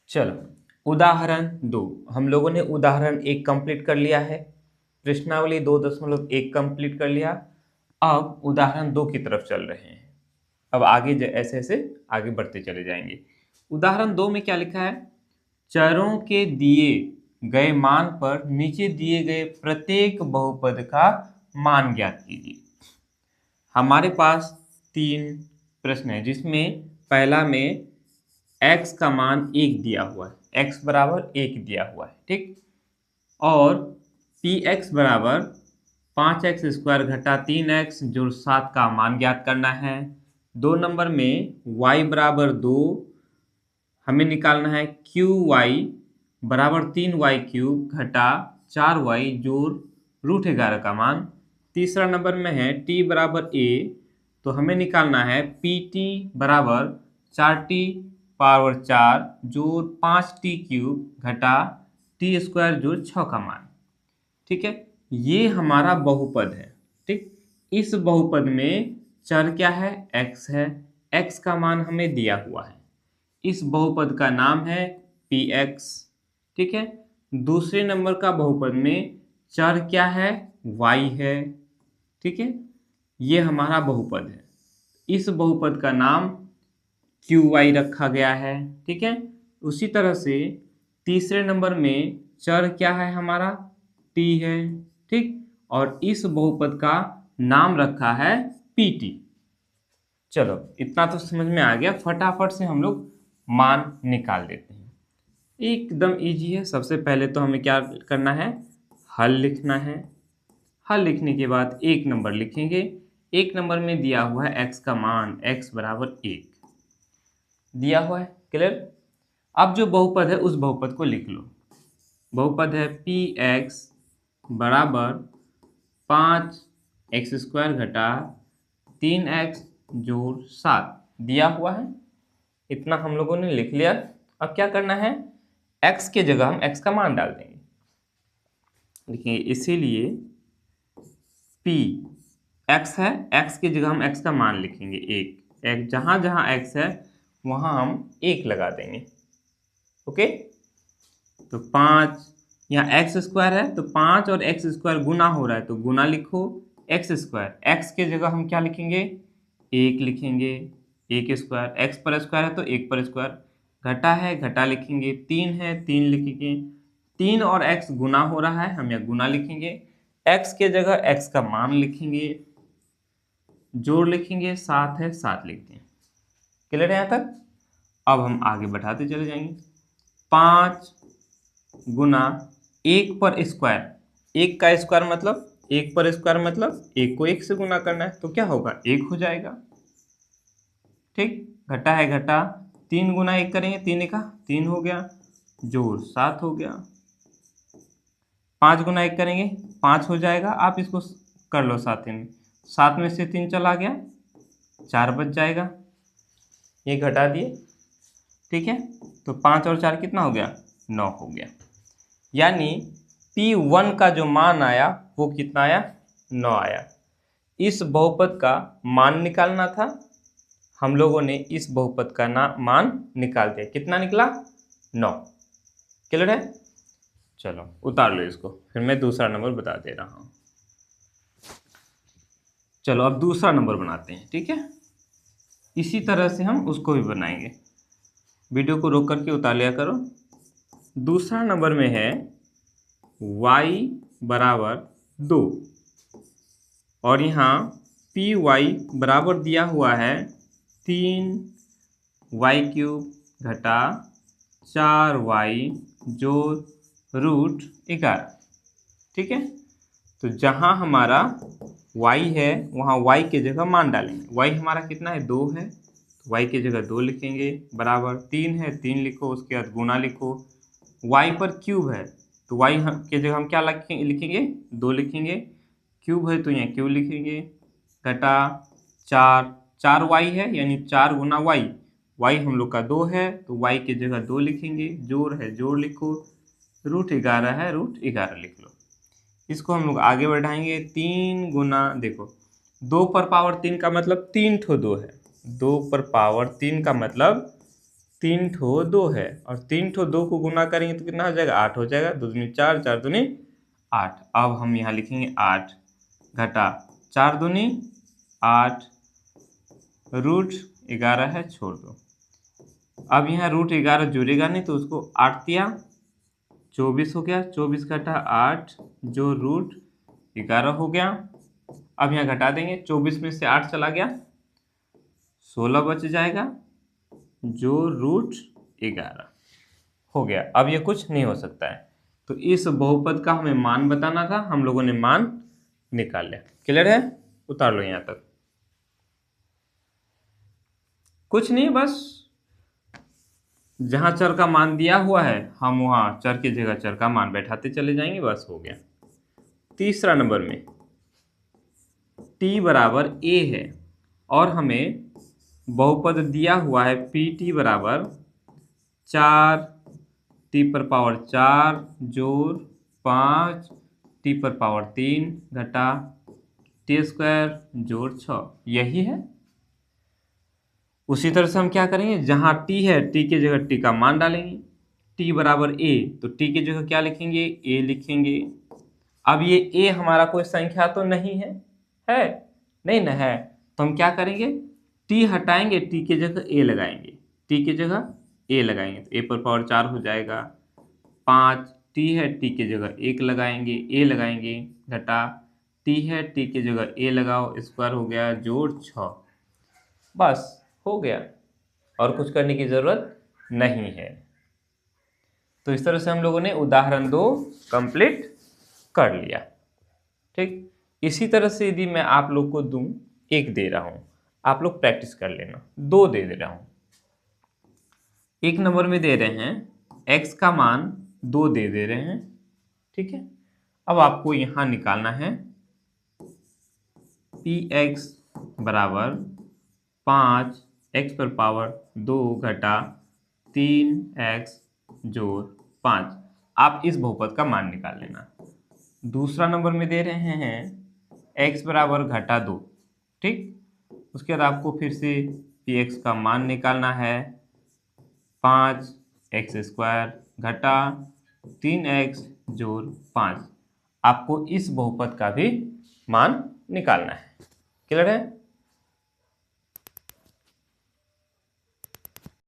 चलो उदाहरण 2 हम लोगों ने उदाहरण 1 कंप्लीट कर लिया है। प्रश्नावली 2.1 कंप्लीट कर लिया। अब उदाहरण 2 की तरफ चल रहे हैं। अब आगे ऐसे ऐसे आगे बढ़ते चले जाएंगे। उदाहरण 2 में क्या लिखा है? चरों के दिए गए मान पर नीचे दिए गए प्रत्येक बहुपद का मान ज्ञात कीजिए। हमारे पास 3 प्रश्न है जिसमें पहला में x का मान 1 दिया हुआ है, x बराबर 1 दिया हुआ है, ठीक। और px बराबर 5x स्क्वायर घटा 3x जो 7 का मान ज्ञात करना है। 2 नंबर में y बराबर 2 हमें निकालना है, qy बराबर 3y क्यूब घटा 4y जोड़ √11 का मान। तीसरा नंबर में है t बराबर a तो हमें निकालना है pt बराबर 4t पावर 4 जोड़ 5t क्यूब घटा t स्क्वायर जोड़ 6 का मान, ठीक है। ये हमारा बहुपद है, ठीक। इस बहुपद में चर क्या है? x है, x का मान हमें दिया हुआ है। इस बहुपद का नाम है px, ठीक है। दूसरे नंबर का बहुपद में चर क्या है? y है, ठीक है। ये हमारा बहुपद है। इस बहुपद का नाम qy रखा गया है, ठीक है। उसी तरह से तीसरे नंबर में चर क्या है? हमारा t है, ठीक। और इस बहुपद का नाम रखा है pt। चलो इतना तो समझ में आ गया। फटाफट से हम लोग मान निकाल देते हैं। एकदम इजी है। सबसे पहले तो हमें क्या करना है? हल लिखना है। हल लिखने के बाद 1 नंबर लिखेंगे। 1 नंबर में दिया हुआ है x का मान, x बराबर 1 दिया हुआ है, क्लियर। अब जो बहुपद है उस बहुपद को लिख लो। बहुपद है px बराबर 5x स्क्वायर घटा 3x जोड़ 7 दिया हुआ है। इतना हम लोगों ने लिख लिया। अब क्या करना है? x के जगह हम x का मान डाल देंगे। देखिए इसीलिए p x है, x की जगह हम x का मान लिखेंगे 1। जहां जहां x है वहां हम 1 लगा देंगे, ओके। तो 5 यहाँ x स्क्वायर है तो 5 और x स्क्वायर गुना हो रहा है तो गुना लिखो x स्क्वायर। x के जगह हम क्या लिखेंगे? 1 लिखेंगे, 1 स्क्वायर। x पर स्क्वायर है तो 1 पर स्क्वायर। घटा है, घटा लिखेंगे। 3 है, 3 लिखेंगे। 3 और x गुना हो रहा है, हम यहाँ गुना लिखेंगे। x के जगह x का मान लिखेंगे, जोड़ लिखेंगे। 7 है, 7 लिखते हैं। क्लियर है यहाँ तक? अब हम आगे बढ़ाते चले जाएंगे। 5 गुना 1 पर स्क्वायर। 1 का स्क्वायर मतलब 1 पर स्क्वायर मतलब 1 को 1 से गुना करना है तो क्या होगा? 1 हो जाएगा, ठीक। घटा है, घटा। 3 गुना 1 करेंगे, 3 का 3 हो गया, जोड़ 7 हो गया। 5 गुना 1 करेंगे, 5 हो जाएगा। आप इसको कर लो 7 में, 7 में से 3 चला गया, 4 बच जाएगा। ये घटा दिए, ठीक है। तो 5 और 4 कितना हो गया? 9 हो गया। यानी P1 का जो मान आया वो कितना आया? 9 आया। इस बहुपद का मान निकालना था, हम लोगों ने इस बहुपद का मान निकाल दिया। कितना निकला? 9। क्लियर है? चलो उतार लो इसको, फिर मैं दूसरा नंबर बता दे रहा हूँ। चलो अब दूसरा नंबर बनाते हैं, ठीक है। इसी तरह से हम उसको भी बनाएंगे। वीडियो को रोक करके उतार लिया करो। दूसरा नंबर में है y बराबर 2 और यहाँ py बराबर दिया हुआ है 3y क्यूब घटा 4y जोड़ √11, ठीक है। तो जहाँ हमारा y है वहाँ y के जगह मान डालेंगे। y हमारा कितना है? 2 है, तो y के जगह 2 लिखेंगे। बराबर 3 है, 3 लिखो, उसके बाद गुना लिखो। y पर क्यूब है तो y के जगह हम क्या लिखेंगे? 2 लिखेंगे। क्यूब है तो यहाँ क्यूब लिखेंगे। घटा 4y है यानी 4 गुना y। y हम लोग का 2 है तो y के जगह 2 लिखेंगे। जोड़ है, जोड़ लिखो। √11 है, √11 लिख लो। इसको हम लोग आगे बढ़ाएंगे। 3 गुना, देखो 2 पर पावर 3 का मतलब 3 ठो 2 है। 2 पर पावर 3 का मतलब 3 ठो 2 है और 3 ठो 2 को गुना करेंगे तो कितना हो जाएगा, 8 हो जाएगा। 2 दूनी 4, 4 दूनी 8। अब हम यहाँ लिखेंगे 8 घटा 4 दूनी 8 रूट 11 है, छोड़ दो। अब यहाँ रूट 11 जुड़ेगा नहीं तो उसको 8 दिया 24 हो गया। 24 घटा 8 जो रूट 11 हो गया। अब यहाँ घटा देंगे, 24 में से 8 चला गया, 16 बच जाएगा जो रूट 11 हो गया। अब ये कुछ नहीं हो सकता है। तो इस बहुपद का हमें मान बताना था, हम लोगों ने मान निकाल लिया। क्लियर है? उतार लो यहाँ तक। कुछ नहीं, बस जहां चर का मान दिया हुआ है हम वहां चर की जगह चर का मान बैठाते चले जाएंगे, बस हो गया। तीसरा नंबर में t बराबर a है और हमें बहुपद दिया हुआ है pt बराबर 4 t पर पावर 4 जोड़ 5 t पर पावर 3 घटा t स्क्वायर जोड़ 6, यही है। उसी तरह से हम क्या करेंगे, जहां t है t की जगह t का मान डालेंगे। t बराबर a, तो t की जगह क्या लिखेंगे, a लिखेंगे। अब ये a हमारा कोई संख्या तो नहीं है, नहीं ना है, तो हम क्या करेंगे, t हटाएंगे, t की जगह a लगाएंगे। t की जगह a लगाएंगे तो a पर पावर 4 हो जाएगा। 5 t है, t की जगह 1 लगाएंगे, a लगाएंगे घटा t है, t की जगह a लगाओ, स्क्वायर हो गया जोड़ 6, बस हो गया। और कुछ करने की जरूरत नहीं है। तो इस तरह से हम लोगों ने उदाहरण 2 कंप्लीट कर लिया। ठीक, इसी तरह से यदि मैं आप लोग को दूं, एक दे रहा हूं, आप लोग प्रैक्टिस कर लेना। 2 दे रहा हूं, एक नंबर में दे रहे हैं x का मान 2 दे रहे हैं, ठीक है। अब आपको यहां निकालना है px बराबर 5 x पर पावर 2 घटा 3x जोड़ 5। आप इस बहुपद का मान निकाल लेना। दूसरा नंबर में दे रहे हैं x बराबर घटा 2, ठीक। उसके बाद आपको फिर से px का मान निकालना है 5x स्क्वायर घटा 3x जोड़ 5। आपको इस बहुपद का भी मान निकालना है। क्लियर है?